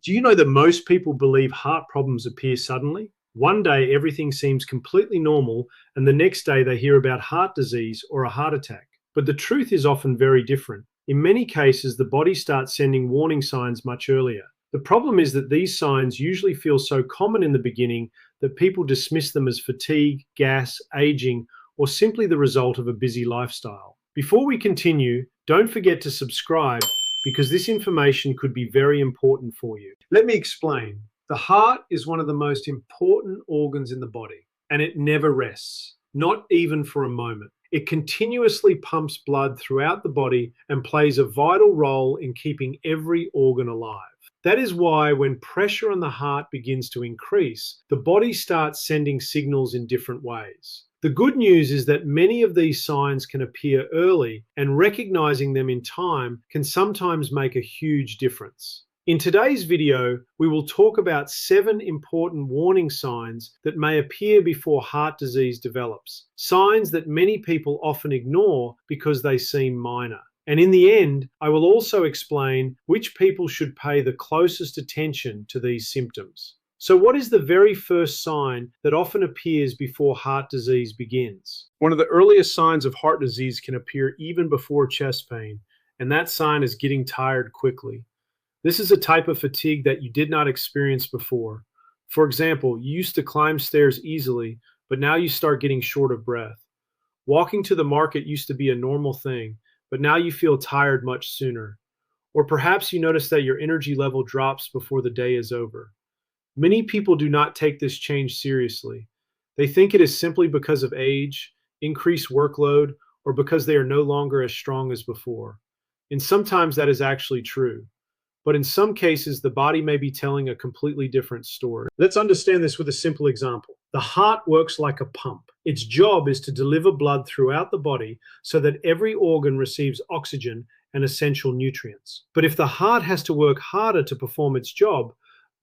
Do you know that most people believe heart problems appear suddenly? One day everything seems completely normal, and the next day they hear about heart disease or a heart attack. But the truth is often very different. In many cases, the body starts sending warning signs much earlier. The problem is that these signs usually feel so common in the beginning that people dismiss them as fatigue, gas, aging, or simply the result of a busy lifestyle. Before we continue, don't forget to subscribe because this information could be very important for you. Let me explain. The heart is one of the most important organs in the body, and it never rests, not even for a moment. It continuously pumps blood throughout the body and plays a vital role in keeping every organ alive. That is why when pressure on the heart begins to increase, the body starts sending signals in different ways. The good news is that many of these signs can appear early, and recognizing them in time can sometimes make a huge difference. In today's video, we will talk about 7 important warning signs that may appear before heart disease develops, signs that many people often ignore because they seem minor. And in the end, I will also explain which people should pay the closest attention to these symptoms. So what is the very first sign that often appears before heart disease begins? One of the earliest signs of heart disease can appear even before chest pain, and that sign is getting tired quickly. This is a type of fatigue that you did not experience before. For example, you used to climb stairs easily, but now you start getting short of breath. Walking to the market used to be a normal thing, but now you feel tired much sooner. Or perhaps you notice that your energy level drops before the day is over. Many people do not take this change seriously. They think it is simply because of age, increased workload, or because they are no longer as strong as before. And sometimes that is actually true. But in some cases, the body may be telling a completely different story. Let's understand this with a simple example. The heart works like a pump. Its job is to deliver blood throughout the body so that every organ receives oxygen and essential nutrients. But if the heart has to work harder to perform its job,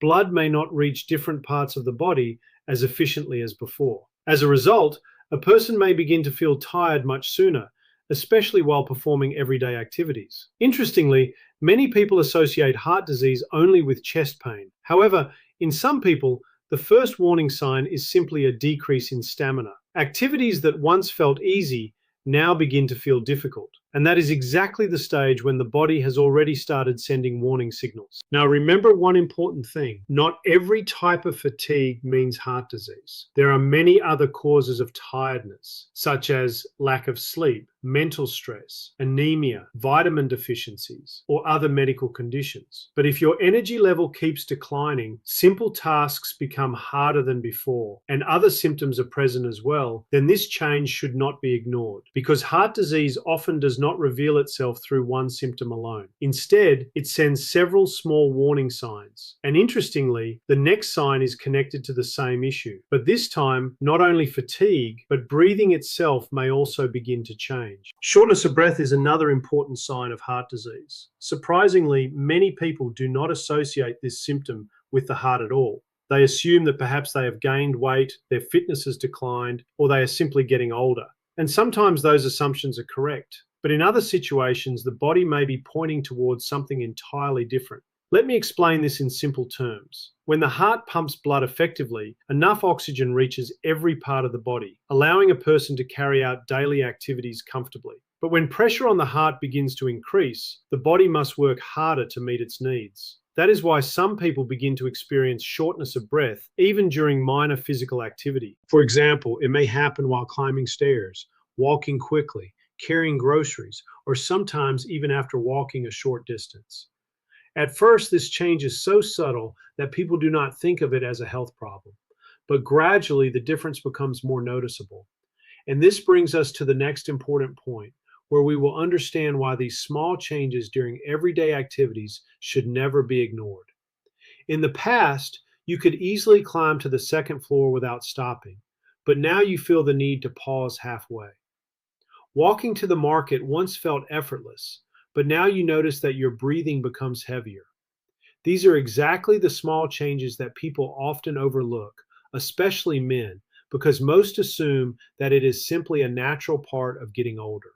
blood may not reach different parts of the body as efficiently as before. As a result, a person may begin to feel tired much sooner, especially while performing everyday activities. Interestingly, many people associate heart disease only with chest pain. However, in some people, the first warning sign is simply a decrease in stamina. Activities that once felt easy now begin to feel difficult. And that is exactly the stage when the body has already started sending warning signals. Now remember one important thing. Not every type of fatigue means heart disease. There are many other causes of tiredness, such as lack of sleep, mental stress, anemia, vitamin deficiencies, or other medical conditions. But if your energy level keeps declining, simple tasks become harder than before, and other symptoms are present as well, then this change should not be ignored, because heart disease often does not reveal itself through one symptom alone. Instead, it sends several small warning signs. And interestingly, the next sign is connected to the same issue. But this time, not only fatigue, but breathing itself may also begin to change. Shortness of breath is another important sign of heart disease. Surprisingly, many people do not associate this symptom with the heart at all. They assume that perhaps they have gained weight, their fitness has declined, or they are simply getting older. And sometimes those assumptions are correct. But in other situations, the body may be pointing towards something entirely different. Let me explain this in simple terms. When the heart pumps blood effectively, enough oxygen reaches every part of the body, allowing a person to carry out daily activities comfortably. But when pressure on the heart begins to increase, the body must work harder to meet its needs. That is why some people begin to experience shortness of breath, even during minor physical activity. For example, it may happen while climbing stairs, walking quickly, carrying groceries, or sometimes even after walking a short distance. At first, this change is so subtle that people do not think of it as a health problem, but gradually the difference becomes more noticeable. And this brings us to the next important point, where we will understand why these small changes during everyday activities should never be ignored. In the past, you could easily climb to the second floor without stopping, but now you feel the need to pause halfway. Walking to the market once felt effortless, but now you notice that your breathing becomes heavier. These are exactly the small changes that people often overlook, especially men, because most assume that it is simply a natural part of getting older.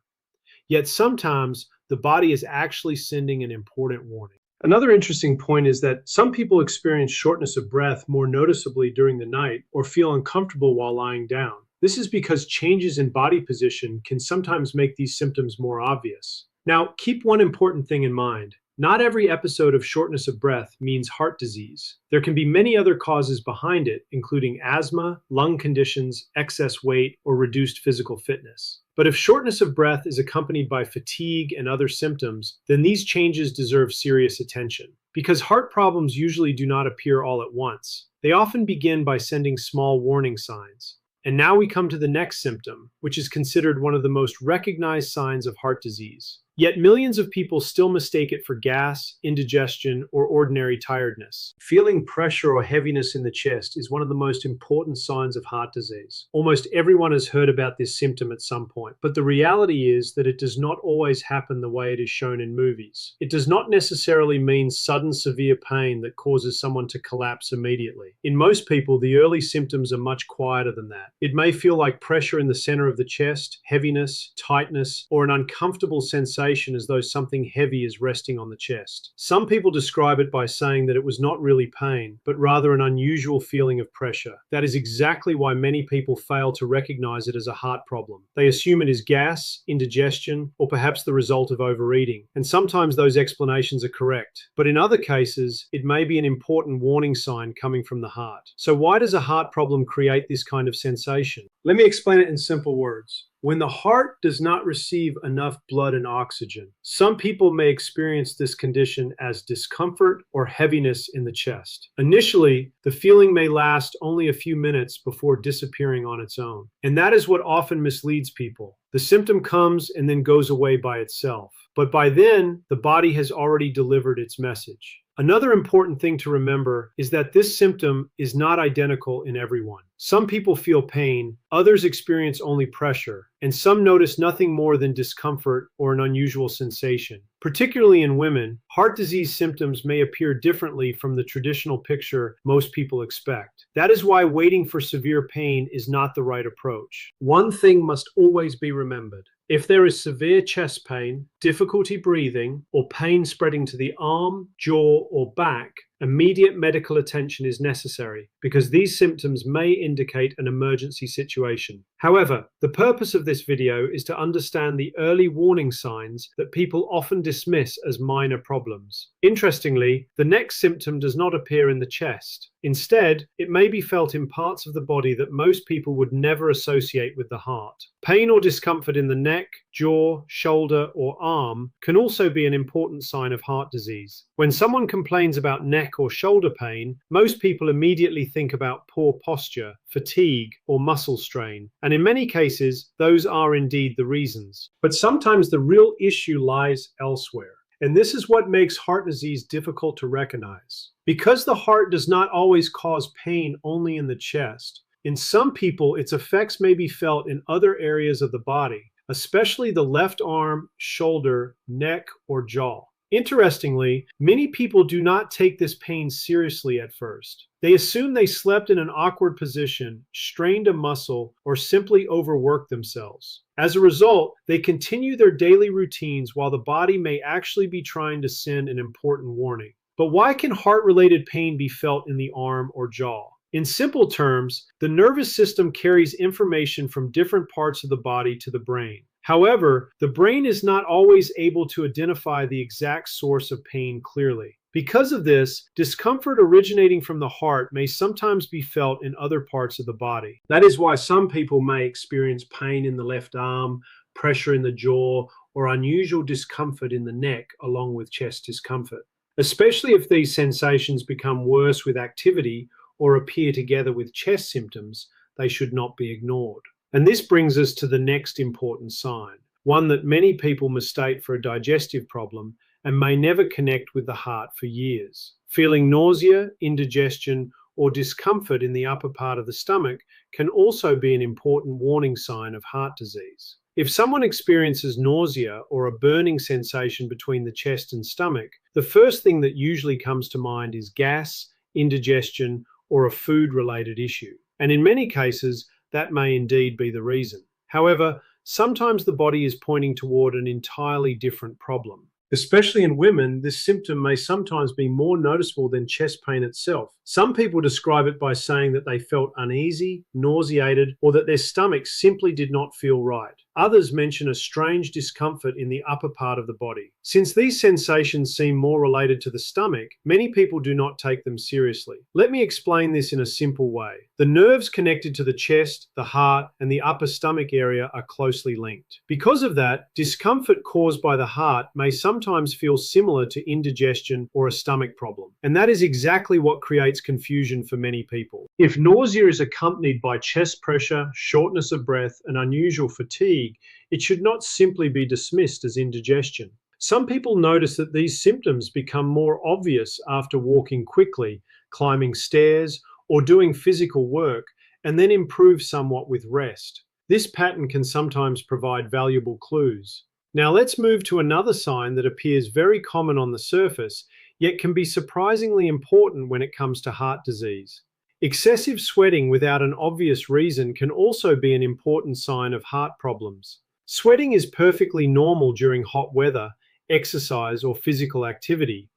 Yet sometimes the body is actually sending an important warning. Another interesting point is that some people experience shortness of breath more noticeably during the night or feel uncomfortable while lying down. This is because changes in body position can sometimes make these symptoms more obvious. Now, keep one important thing in mind. Not every episode of shortness of breath means heart disease. There can be many other causes behind it, including asthma, lung conditions, excess weight, or reduced physical fitness. But if shortness of breath is accompanied by fatigue and other symptoms, then these changes deserve serious attention. Because heart problems usually do not appear all at once. They often begin by sending small warning signs. And now we come to the next symptom, which is considered one of the most recognized signs of heart disease. Yet millions of people still mistake it for gas, indigestion, or ordinary tiredness. Feeling pressure or heaviness in the chest is one of the most important signs of heart disease. Almost everyone has heard about this symptom at some point, but the reality is that it does not always happen the way it is shown in movies. It does not necessarily mean sudden severe pain that causes someone to collapse immediately. In most people, the early symptoms are much quieter than that. It may feel like pressure in the center of the chest, heaviness, tightness, or an uncomfortable sensation as though something heavy is resting on the chest. Some people describe it by saying that it was not really pain, but rather an unusual feeling of pressure. That is exactly why many people fail to recognize it as a heart problem. They assume it is gas, indigestion, or perhaps the result of overeating. And sometimes those explanations are correct. But in other cases, it may be an important warning sign coming from the heart. So why does a heart problem create this kind of sensation? Let me explain it in simple words. When the heart does not receive enough blood and oxygen, some people may experience this condition as discomfort or heaviness in the chest. Initially, the feeling may last only a few minutes before disappearing on its own. And that is what often misleads people. The symptom comes and then goes away by itself. But by then, the body has already delivered its message. Another important thing to remember is that this symptom is not identical in everyone. Some people feel pain, others experience only pressure, and some notice nothing more than discomfort or an unusual sensation. Particularly in women, heart disease symptoms may appear differently from the traditional picture most people expect. That is why waiting for severe pain is not the right approach. One thing must always be remembered. If there is severe chest pain, difficulty breathing, or pain spreading to the arm, jaw, or back, immediate medical attention is necessary because these symptoms may indicate an emergency situation. However, the purpose of this video is to understand the early warning signs that people often dismiss as minor problems. Interestingly, the next symptom does not appear in the chest. Instead, it may be felt in parts of the body that most people would never associate with the heart. Pain or discomfort in the neck, jaw, shoulder, or arm can also be an important sign of heart disease. When someone complains about neck or shoulder pain, most people immediately think about poor posture, fatigue, or muscle strain. And in many cases, those are indeed the reasons. But sometimes the real issue lies elsewhere. And this is what makes heart disease difficult to recognize. Because the heart does not always cause pain only in the chest, in some people its effects may be felt in other areas of the body, especially the left arm, shoulder, neck, or jaw. Interestingly, many people do not take this pain seriously at first. They assume they slept in an awkward position, strained a muscle, or simply overworked themselves. As a result, they continue their daily routines while the body may actually be trying to send an important warning. But why can heart-related pain be felt in the arm or jaw? In simple terms, the nervous system carries information from different parts of the body to the brain. However, the brain is not always able to identify the exact source of pain clearly. Because of this, discomfort originating from the heart may sometimes be felt in other parts of the body. That is why some people may experience pain in the left arm, pressure in the jaw, or unusual discomfort in the neck along with chest discomfort. Especially if these sensations become worse with activity or appear together with chest symptoms, they should not be ignored. And this brings us to the next important sign, one that many people mistake for a digestive problem and may never connect with the heart for years. Feeling nausea, indigestion, or discomfort in the upper part of the stomach can also be an important warning sign of heart disease. If someone experiences nausea or a burning sensation between the chest and stomach, the first thing that usually comes to mind is gas, indigestion, or a food-related issue. And in many cases, that may indeed be the reason. However, sometimes the body is pointing toward an entirely different problem. Especially in women, this symptom may sometimes be more noticeable than chest pain itself. Some people describe it by saying that they felt uneasy, nauseated, or that their stomach simply did not feel right. Others mention a strange discomfort in the upper part of the body. Since these sensations seem more related to the stomach, many people do not take them seriously. Let me explain this in a simple way. The nerves connected to the chest, the heart, and the upper stomach area are closely linked. Because of that, discomfort caused by the heart may sometimes feel similar to indigestion or a stomach problem. And that is exactly what creates confusion for many people. If nausea is accompanied by chest pressure, shortness of breath, and unusual fatigue, it should not simply be dismissed as indigestion. Some people notice that these symptoms become more obvious after walking quickly, climbing stairs, or doing physical work, and then improve somewhat with rest. This pattern can sometimes provide valuable clues. Now let's move to another sign that appears very common on the surface, yet can be surprisingly important when it comes to heart disease. Excessive sweating without an obvious reason can also be an important sign of heart problems. Sweating is perfectly normal during hot weather, exercise, or physical activity.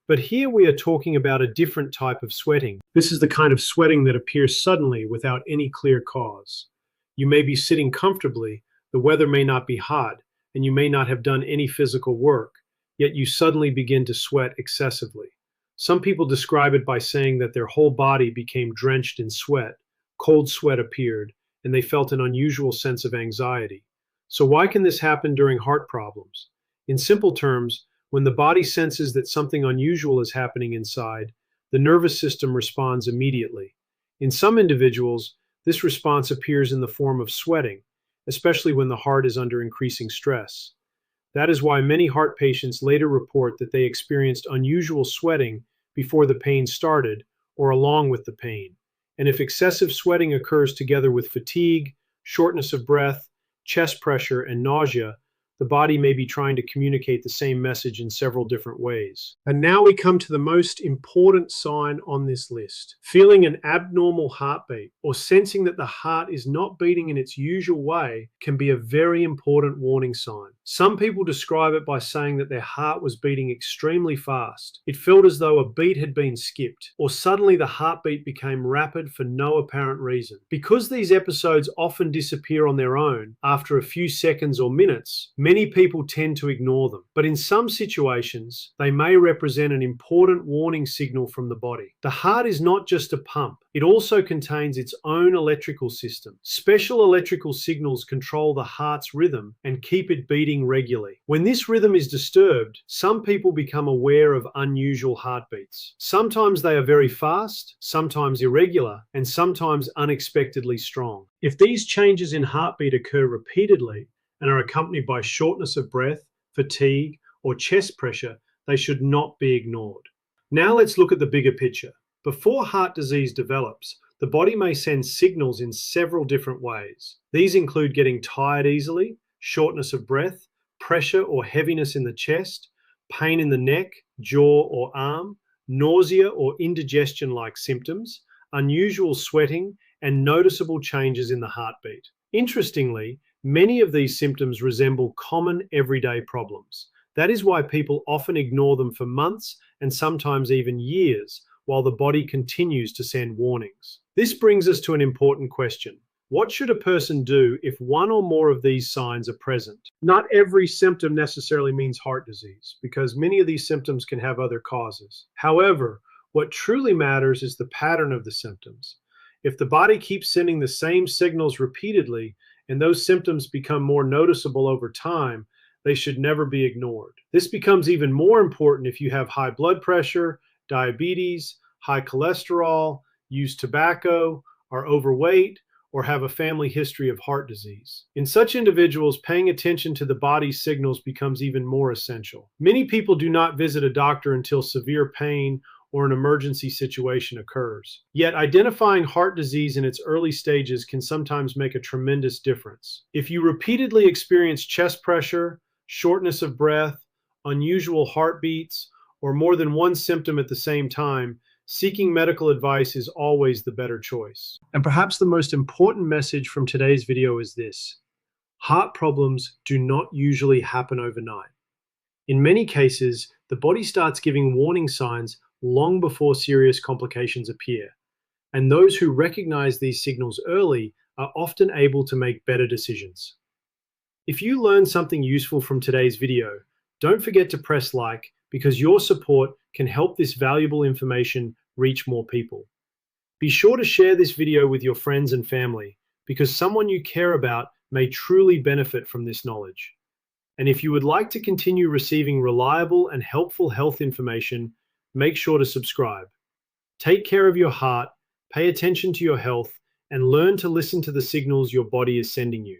But here we are talking about a different type of sweating. This is the kind of sweating that appears suddenly without any clear cause. You may be sitting comfortably, the weather may not be hot, and you may not have done any physical work, yet you suddenly begin to sweat excessively. Some people describe it by saying that their whole body became drenched in sweat, cold sweat appeared, and they felt an unusual sense of anxiety. So why can this happen during heart problems? In simple terms, when the body senses that something unusual is happening inside, the nervous system responds immediately. In some individuals, this response appears in the form of sweating, especially when the heart is under increasing stress. That is why many heart patients later report that they experienced unusual sweating before the pain started or along with the pain. And if excessive sweating occurs together with fatigue, shortness of breath, chest pressure, and nausea, the body may be trying to communicate the same message in several different ways. And now we come to the most important sign on this list. Feeling an abnormal heartbeat or sensing that the heart is not beating in its usual way can be a very important warning sign. Some people describe it by saying that their heart was beating extremely fast. It felt as though a beat had been skipped, or suddenly the heartbeat became rapid for no apparent reason. Because these episodes often disappear on their own after a few seconds or minutes, many people tend to ignore them, but in some situations, they may represent an important warning signal from the body. The heart is not just a pump, it also contains its own electrical system. Special electrical signals control the heart's rhythm and keep it beating regularly. When this rhythm is disturbed, some people become aware of unusual heartbeats. Sometimes they are very fast, sometimes irregular, and sometimes unexpectedly strong. If these changes in heartbeat occur repeatedly, and are accompanied by shortness of breath, fatigue, or chest pressure, they should not be ignored. Now let's look at the bigger picture. Before heart disease develops, the body may send signals in several different ways. These include getting tired easily, shortness of breath, pressure or heaviness in the chest, pain in the neck, jaw, or arm, nausea or indigestion-like symptoms, unusual sweating, and noticeable changes in the heartbeat. Interestingly, many of these symptoms resemble common everyday problems. That is why people often ignore them for months and sometimes even years, while the body continues to send warnings. This brings us to an important question. What should a person do if one or more of these signs are present? Not every symptom necessarily means heart disease, because many of these symptoms can have other causes. However, what truly matters is the pattern of the symptoms. If the body keeps sending the same signals repeatedly, and those symptoms become more noticeable over time, they should never be ignored. This becomes even more important if you have high blood pressure, diabetes, high cholesterol, use tobacco, are overweight, or have a family history of heart disease. In such individuals, paying attention to the body's signals becomes even more essential. Many people do not visit a doctor until severe pain or an emergency situation occurs. Yet identifying heart disease in its early stages can sometimes make a tremendous difference. If you repeatedly experience chest pressure, shortness of breath, unusual heartbeats, or more than one symptom at the same time, seeking medical advice is always the better choice. And perhaps the most important message from today's video is this: heart problems do not usually happen overnight. In many cases, the body starts giving warning signs long before serious complications appear, and those who recognize these signals early are often able to make better decisions. If you learned something useful from today's video, don't forget to press like because your support can help this valuable information reach more people. Be sure to share this video with your friends and family because someone you care about may truly benefit from this knowledge. And if you would like to continue receiving reliable and helpful health information, make sure to subscribe. Take care of your heart, pay attention to your health, and learn to listen to the signals your body is sending you.